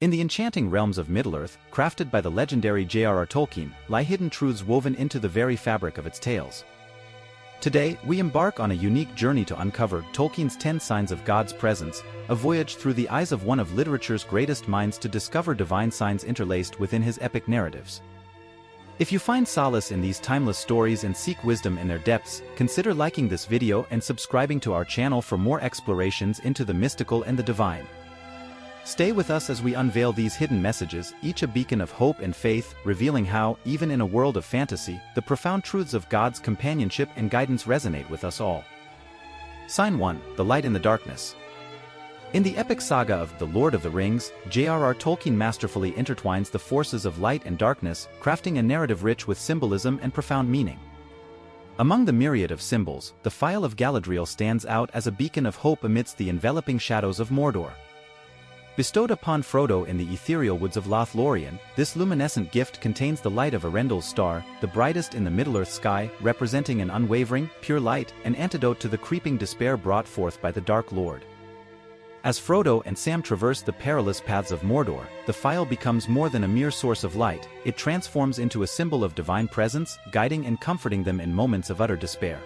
In the enchanting realms of Middle-earth, crafted by the legendary J.R.R. Tolkien, lie hidden truths woven into the very fabric of its tales. Today, we embark on a unique journey to uncover Tolkien's 10 Signs of God's Presence, a voyage through the eyes of one of literature's greatest minds to discover divine signs interlaced within his epic narratives. If you find solace in these timeless stories and seek wisdom in their depths, consider liking this video and subscribing to our channel for more explorations into the mystical and the divine. Stay with us as we unveil these hidden messages, each a beacon of hope and faith, revealing how, even in a world of fantasy, the profound truths of God's companionship and guidance resonate with us all. Sign 1: The Light in the Darkness. In the epic saga of The Lord of the Rings, J.R.R. Tolkien masterfully intertwines the forces of light and darkness, crafting a narrative rich with symbolism and profound meaning. Among the myriad of symbols, the Phial of Galadriel stands out as a beacon of hope amidst the enveloping shadows of Mordor. Bestowed upon Frodo in the ethereal woods of Lothlorien, this luminescent gift contains the light of Arendal's star, the brightest in the Middle-earth sky, representing an unwavering, pure light, an antidote to the creeping despair brought forth by the Dark Lord. As Frodo and Sam traverse the perilous paths of Mordor, the phial becomes more than a mere source of light, it transforms into a symbol of divine presence, guiding and comforting them in moments of utter despair.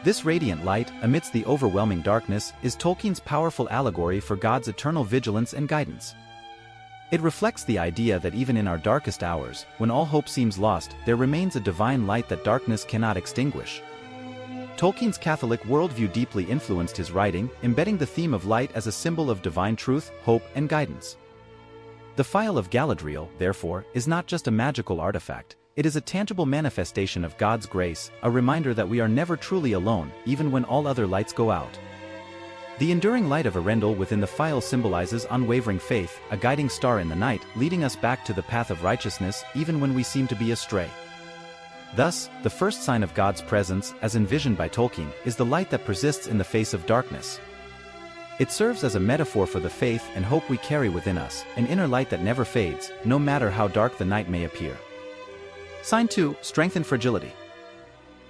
This radiant light, amidst the overwhelming darkness, is Tolkien's powerful allegory for God's eternal vigilance and guidance. It reflects the idea that even in our darkest hours, when all hope seems lost, there remains a divine light that darkness cannot extinguish. Tolkien's Catholic worldview deeply influenced his writing, embedding the theme of light as a symbol of divine truth, hope, and guidance. The Phial of Galadriel, therefore, is not just a magical artifact. It is a tangible manifestation of God's grace, a reminder that we are never truly alone, even when all other lights go out. The enduring light of Arendal within the phial symbolizes unwavering faith, a guiding star in the night, leading us back to the path of righteousness even when we seem to be astray. Thus, the first sign of God's presence, as envisioned by Tolkien, is the light that persists in the face of darkness. It serves as a metaphor for the faith and hope we carry within us, an inner light that never fades, no matter how dark the night may appear. Sign 2: Strength and Fragility.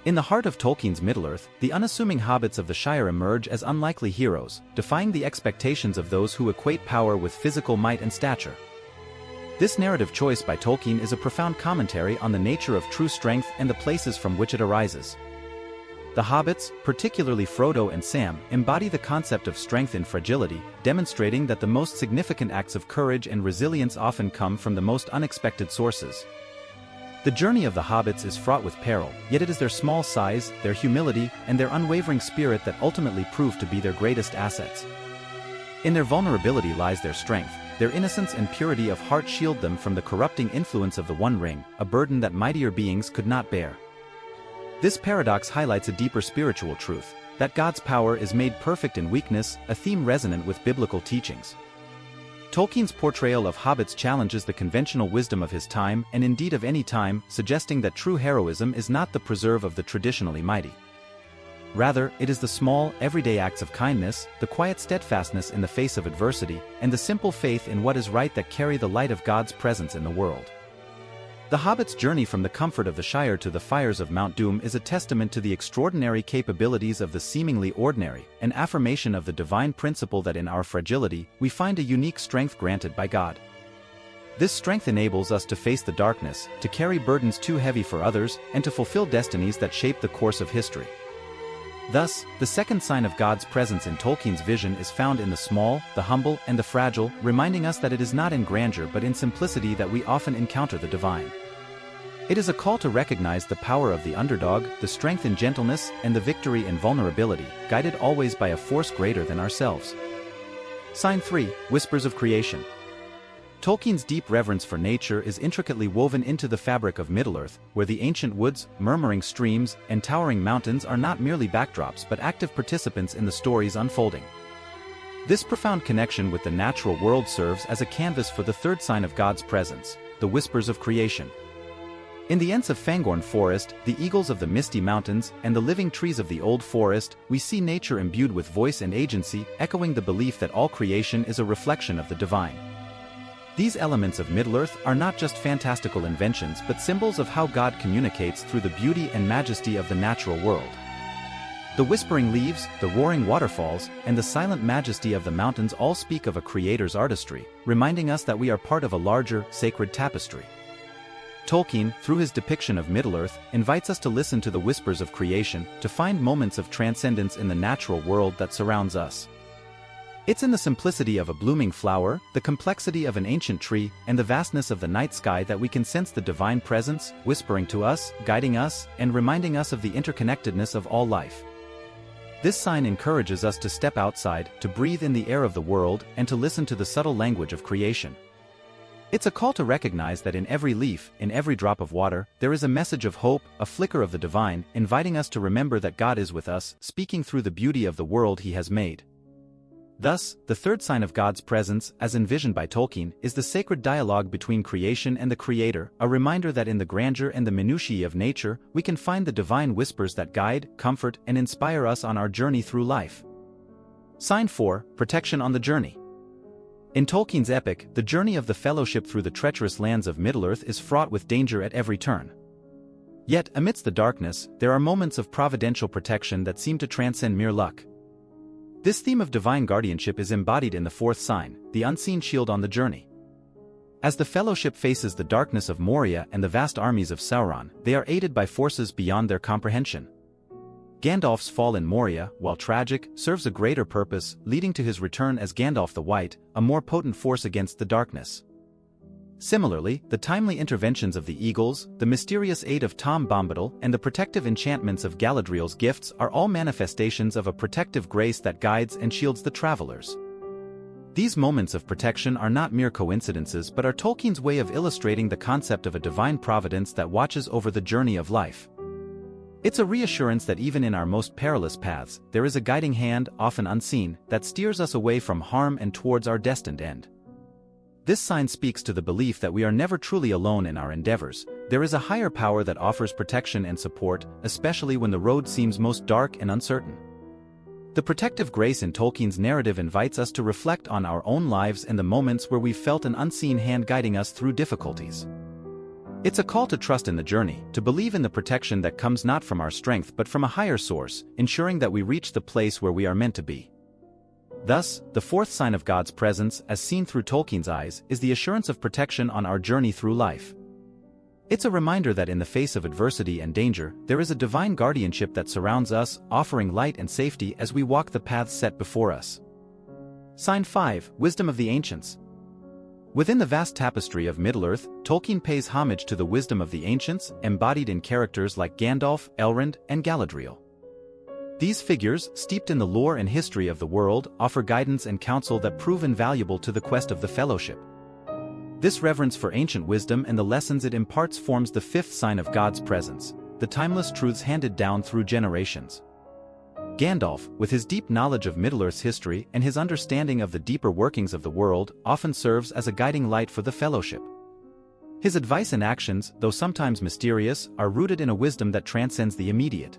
In the heart of Tolkien's Middle-earth, the unassuming hobbits of the Shire emerge as unlikely heroes, defying the expectations of those who equate power with physical might and stature. This narrative choice by Tolkien is a profound commentary on the nature of true strength and the places from which it arises. The hobbits, particularly Frodo and Sam, embody the concept of strength and fragility, demonstrating that the most significant acts of courage and resilience often come from the most unexpected sources. The journey of the hobbits is fraught with peril, yet it is their small size, their humility, and their unwavering spirit that ultimately prove to be their greatest assets. In their vulnerability lies their strength. Their innocence and purity of heart shield them from the corrupting influence of the One Ring, a burden that mightier beings could not bear. This paradox highlights a deeper spiritual truth, that God's power is made perfect in weakness, a theme resonant with biblical teachings. Tolkien's portrayal of hobbits challenges the conventional wisdom of his time and indeed of any time, suggesting that true heroism is not the preserve of the traditionally mighty. Rather, it is the small, everyday acts of kindness, the quiet steadfastness in the face of adversity, and the simple faith in what is right that carry the light of God's presence in the world. The hobbit's journey from the comfort of the Shire to the fires of Mount Doom is a testament to the extraordinary capabilities of the seemingly ordinary, an affirmation of the divine principle that in our fragility, we find a unique strength granted by God. This strength enables us to face the darkness, to carry burdens too heavy for others, and to fulfill destinies that shape the course of history. Thus, the second sign of God's presence in Tolkien's vision is found in the small, the humble, and the fragile, reminding us that it is not in grandeur but in simplicity that we often encounter the divine. It is a call to recognize the power of the underdog, the strength in gentleness, and the victory in vulnerability, guided always by a force greater than ourselves. Sign 3: Whispers of Creation. Tolkien's deep reverence for nature is intricately woven into the fabric of Middle-earth, where the ancient woods, murmuring streams, and towering mountains are not merely backdrops but active participants in the story's unfolding. This profound connection with the natural world serves as a canvas for the third sign of God's presence, the whispers of creation. In the Ents of Fangorn Forest, the eagles of the Misty Mountains, and the living trees of the Old Forest, we see nature imbued with voice and agency, echoing the belief that all creation is a reflection of the divine. These elements of Middle-earth are not just fantastical inventions but symbols of how God communicates through the beauty and majesty of the natural world. The whispering leaves, the roaring waterfalls, and the silent majesty of the mountains all speak of a creator's artistry, reminding us that we are part of a larger, sacred tapestry. Tolkien, through his depiction of Middle-earth, invites us to listen to the whispers of creation, to find moments of transcendence in the natural world that surrounds us. It's in the simplicity of a blooming flower, the complexity of an ancient tree, and the vastness of the night sky that we can sense the divine presence, whispering to us, guiding us, and reminding us of the interconnectedness of all life. This sign encourages us to step outside, to breathe in the air of the world, and to listen to the subtle language of creation. It's a call to recognize that in every leaf, in every drop of water, there is a message of hope, a flicker of the divine, inviting us to remember that God is with us, speaking through the beauty of the world He has made. Thus, the third sign of God's presence, as envisioned by Tolkien, is the sacred dialogue between creation and the Creator, a reminder that in the grandeur and the minutiae of nature, we can find the divine whispers that guide, comfort, and inspire us on our journey through life. Sign 4, Protection on the Journey. In Tolkien's epic, the journey of the Fellowship through the treacherous lands of Middle-earth is fraught with danger at every turn. Yet, amidst the darkness, there are moments of providential protection that seem to transcend mere luck. This theme of divine guardianship is embodied in the fourth sign, the unseen shield on the journey. As the Fellowship faces the darkness of Moria and the vast armies of Sauron, they are aided by forces beyond their comprehension. Gandalf's fall in Moria, while tragic, serves a greater purpose, leading to his return as Gandalf the White, a more potent force against the darkness. Similarly, the timely interventions of the Eagles, the mysterious aid of Tom Bombadil, and the protective enchantments of Galadriel's gifts are all manifestations of a protective grace that guides and shields the travelers. These moments of protection are not mere coincidences but are Tolkien's way of illustrating the concept of a divine providence that watches over the journey of life. It's a reassurance that even in our most perilous paths, there is a guiding hand, often unseen, that steers us away from harm and towards our destined end. This sign speaks to the belief that we are never truly alone in our endeavors. There is a higher power that offers protection and support, especially when the road seems most dark and uncertain. The protective grace in Tolkien's narrative invites us to reflect on our own lives and the moments where we've felt an unseen hand guiding us through difficulties. It's a call to trust in the journey, to believe in the protection that comes not from our strength but from a higher source, ensuring that we reach the place where we are meant to be. Thus, the fourth sign of God's presence, as seen through Tolkien's eyes, is the assurance of protection on our journey through life. It's a reminder that in the face of adversity and danger, there is a divine guardianship that surrounds us, offering light and safety as we walk the paths set before us. Sign 5, Wisdom of the Ancients. Within the vast tapestry of Middle-earth, Tolkien pays homage to the wisdom of the ancients, embodied in characters like Gandalf, Elrond, and Galadriel. These figures, steeped in the lore and history of the world, offer guidance and counsel that prove invaluable to the quest of the Fellowship. This reverence for ancient wisdom and the lessons it imparts forms the fifth sign of God's presence, the timeless truths handed down through generations. Gandalf, with his deep knowledge of Middle-earth's history and his understanding of the deeper workings of the world, often serves as a guiding light for the Fellowship. His advice and actions, though sometimes mysterious, are rooted in a wisdom that transcends the immediate.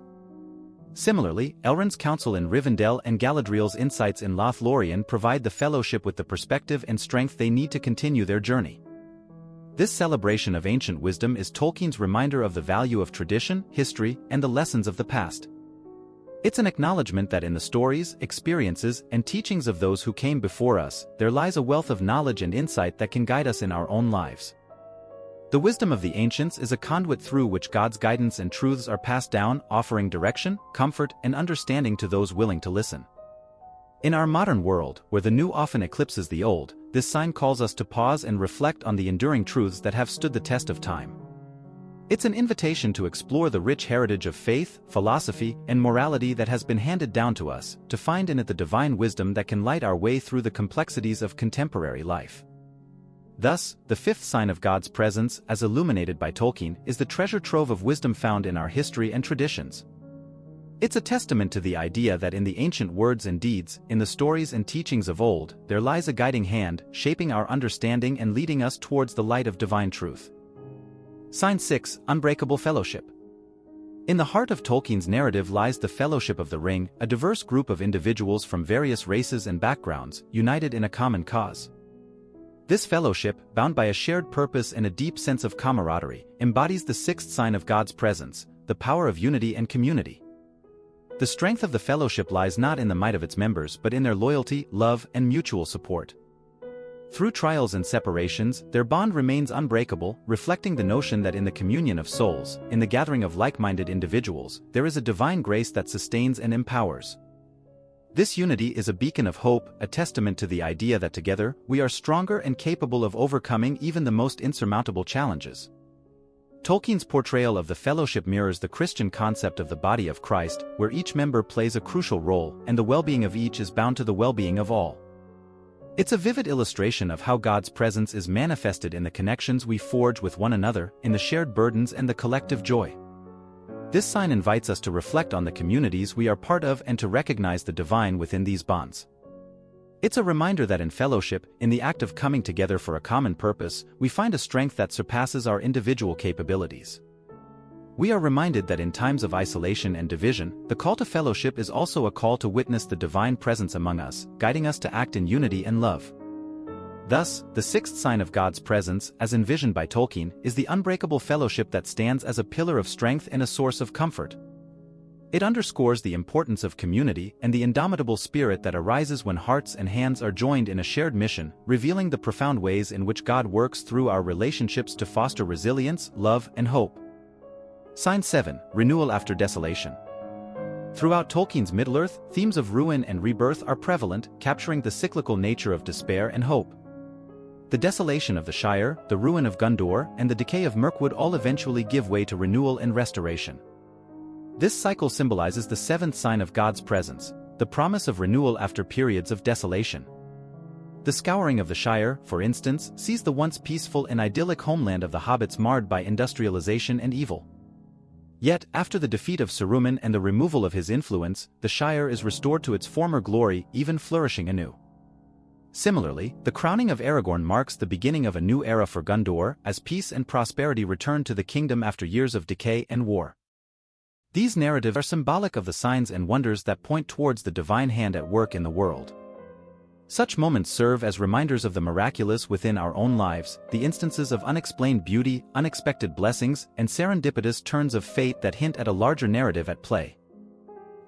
Similarly, Elrond's counsel in Rivendell and Galadriel's insights in Lothlorien provide the Fellowship with the perspective and strength they need to continue their journey. This celebration of ancient wisdom is Tolkien's reminder of the value of tradition, history, and the lessons of the past. It's an acknowledgement that in the stories, experiences, and teachings of those who came before us, there lies a wealth of knowledge and insight that can guide us in our own lives. The wisdom of the ancients is a conduit through which God's guidance and truths are passed down, offering direction, comfort, and understanding to those willing to listen. In our modern world, where the new often eclipses the old, this sign calls us to pause and reflect on the enduring truths that have stood the test of time. It's an invitation to explore the rich heritage of faith, philosophy, and morality that has been handed down to us, to find in it the divine wisdom that can light our way through the complexities of contemporary life. Thus, the fifth sign of God's presence, as illuminated by Tolkien, is the treasure trove of wisdom found in our history and traditions. It's a testament to the idea that in the ancient words and deeds, in the stories and teachings of old, there lies a guiding hand, shaping our understanding and leading us towards the light of divine truth. Sign 6, Unbreakable Fellowship. In the heart of Tolkien's narrative lies the Fellowship of the Ring, a diverse group of individuals from various races and backgrounds, united in a common cause. This fellowship, bound by a shared purpose and a deep sense of camaraderie, embodies the sixth sign of God's presence, the power of unity and community. The strength of the fellowship lies not in the might of its members but in their loyalty, love, and mutual support. Through trials and separations, their bond remains unbreakable, reflecting the notion that in the communion of souls, in the gathering of like-minded individuals, there is a divine grace that sustains and empowers. This unity is a beacon of hope, a testament to the idea that together, we are stronger and capable of overcoming even the most insurmountable challenges. Tolkien's portrayal of the fellowship mirrors the Christian concept of the body of Christ, where each member plays a crucial role, and the well-being of each is bound to the well-being of all. It's a vivid illustration of how God's presence is manifested in the connections we forge with one another, in the shared burdens and the collective joy. This sign invites us to reflect on the communities we are part of and to recognize the divine within these bonds. It's a reminder that in fellowship, in the act of coming together for a common purpose, we find a strength that surpasses our individual capabilities. We are reminded that in times of isolation and division, the call to fellowship is also a call to witness the divine presence among us, guiding us to act in unity and love. Thus, the sixth sign of God's presence, as envisioned by Tolkien, is the unbreakable fellowship that stands as a pillar of strength and a source of comfort. It underscores the importance of community and the indomitable spirit that arises when hearts and hands are joined in a shared mission, revealing the profound ways in which God works through our relationships to foster resilience, love, and hope. Sign 7. Renewal after desolation. Throughout Tolkien's Middle-earth, themes of ruin and rebirth are prevalent, capturing the cyclical nature of despair and hope. The desolation of the Shire, the ruin of Gondor, and the decay of Mirkwood all eventually give way to renewal and restoration. This cycle symbolizes the seventh sign of God's presence, the promise of renewal after periods of desolation. The scouring of the Shire, for instance, sees the once peaceful and idyllic homeland of the hobbits marred by industrialization and evil. Yet, after the defeat of Saruman and the removal of his influence, the Shire is restored to its former glory, even flourishing anew. Similarly, the crowning of Aragorn marks the beginning of a new era for Gondor, as peace and prosperity return to the kingdom after years of decay and war. These narratives are symbolic of the signs and wonders that point towards the divine hand at work in the world. Such moments serve as reminders of the miraculous within our own lives, the instances of unexplained beauty, unexpected blessings, and serendipitous turns of fate that hint at a larger narrative at play.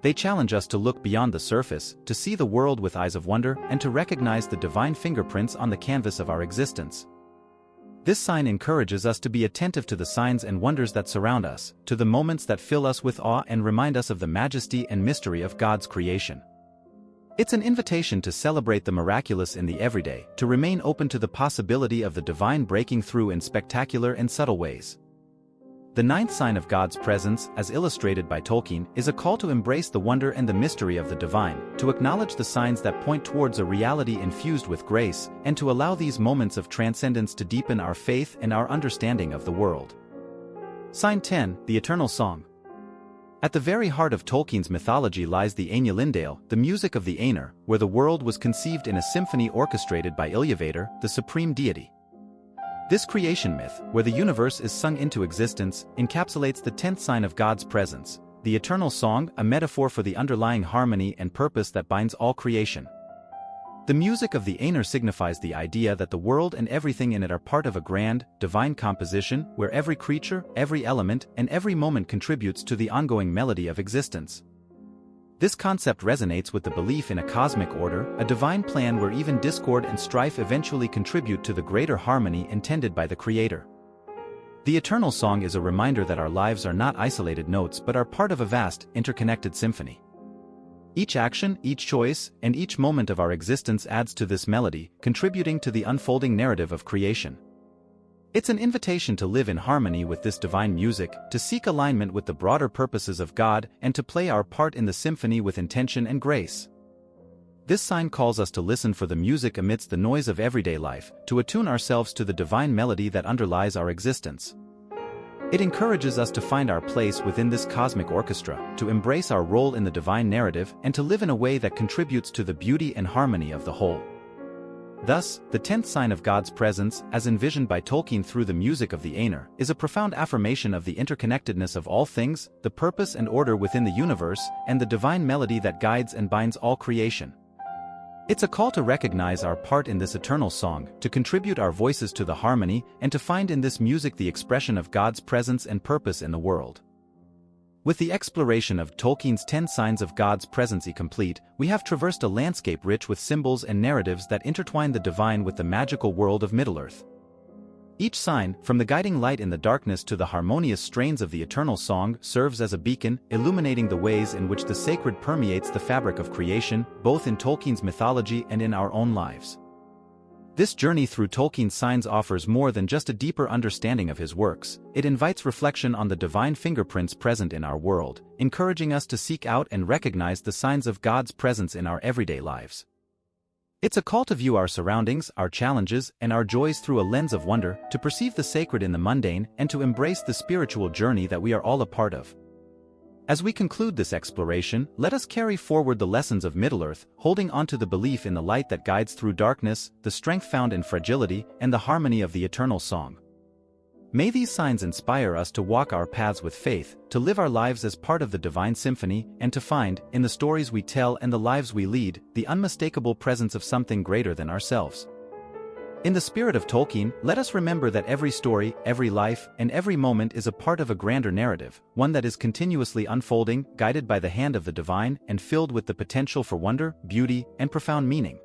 They challenge us to look beyond the surface, to see the world with eyes of wonder, and to recognize the divine fingerprints on the canvas of our existence. This sign encourages us to be attentive to the signs and wonders that surround us, to the moments that fill us with awe and remind us of the majesty and mystery of God's creation. It's an invitation to celebrate the miraculous in the everyday, to remain open to the possibility of the divine breaking through in spectacular and subtle ways. The ninth sign of God's presence, as illustrated by Tolkien, is a call to embrace the wonder and the mystery of the divine, to acknowledge the signs that point towards a reality infused with grace, and to allow these moments of transcendence to deepen our faith and our understanding of the world. Sign 10. The Eternal Song. At the very heart of Tolkien's mythology lies the Ainulindale, the music of the Aenir, where the world was conceived in a symphony orchestrated by Iluvatar, the supreme deity. This creation myth, where the universe is sung into existence, encapsulates the 10th sign of God's presence, the eternal song, a metaphor for the underlying harmony and purpose that binds all creation. The music of the Aenir signifies the idea that the world and everything in it are part of a grand, divine composition, where every creature, every element, and every moment contributes to the ongoing melody of existence. This concept resonates with the belief in a cosmic order, a divine plan where even discord and strife eventually contribute to the greater harmony intended by the Creator. The eternal song is a reminder that our lives are not isolated notes but are part of a vast, interconnected symphony. Each action, each choice, and each moment of our existence adds to this melody, contributing to the unfolding narrative of creation. It's an invitation to live in harmony with this divine music, to seek alignment with the broader purposes of God, and to play our part in the symphony with intention and grace. This sign calls us to listen for the music amidst the noise of everyday life, to attune ourselves to the divine melody that underlies our existence. It encourages us to find our place within this cosmic orchestra, to embrace our role in the divine narrative, and to live in a way that contributes to the beauty and harmony of the whole. Thus, the 10th sign of God's presence, as envisioned by Tolkien through the music of the Aenir, is a profound affirmation of the interconnectedness of all things, the purpose and order within the universe, and the divine melody that guides and binds all creation. It's a call to recognize our part in this eternal song, to contribute our voices to the harmony, and to find in this music the expression of God's presence and purpose in the world. With the exploration of Tolkien's 10 signs of God's presence complete, we have traversed a landscape rich with symbols and narratives that intertwine the divine with the magical world of Middle-earth. Each sign, from the guiding light in the darkness to the harmonious strains of the eternal song, serves as a beacon, illuminating the ways in which the sacred permeates the fabric of creation, both in Tolkien's mythology and in our own lives. This journey through Tolkien's signs offers more than just a deeper understanding of his works. It invites reflection on the divine fingerprints present in our world, encouraging us to seek out and recognize the signs of God's presence in our everyday lives. It's a call to view our surroundings, our challenges, and our joys through a lens of wonder, to perceive the sacred in the mundane, and to embrace the spiritual journey that we are all a part of. As we conclude this exploration, let us carry forward the lessons of Middle-earth, holding onto the belief in the light that guides through darkness, the strength found in fragility, and the harmony of the eternal song. May these signs inspire us to walk our paths with faith, to live our lives as part of the divine symphony, and to find, in the stories we tell and the lives we lead, the unmistakable presence of something greater than ourselves. In the spirit of Tolkien, let us remember that every story, every life, and every moment is a part of a grander narrative, one that is continuously unfolding, guided by the hand of the divine, and filled with the potential for wonder, beauty, and profound meaning.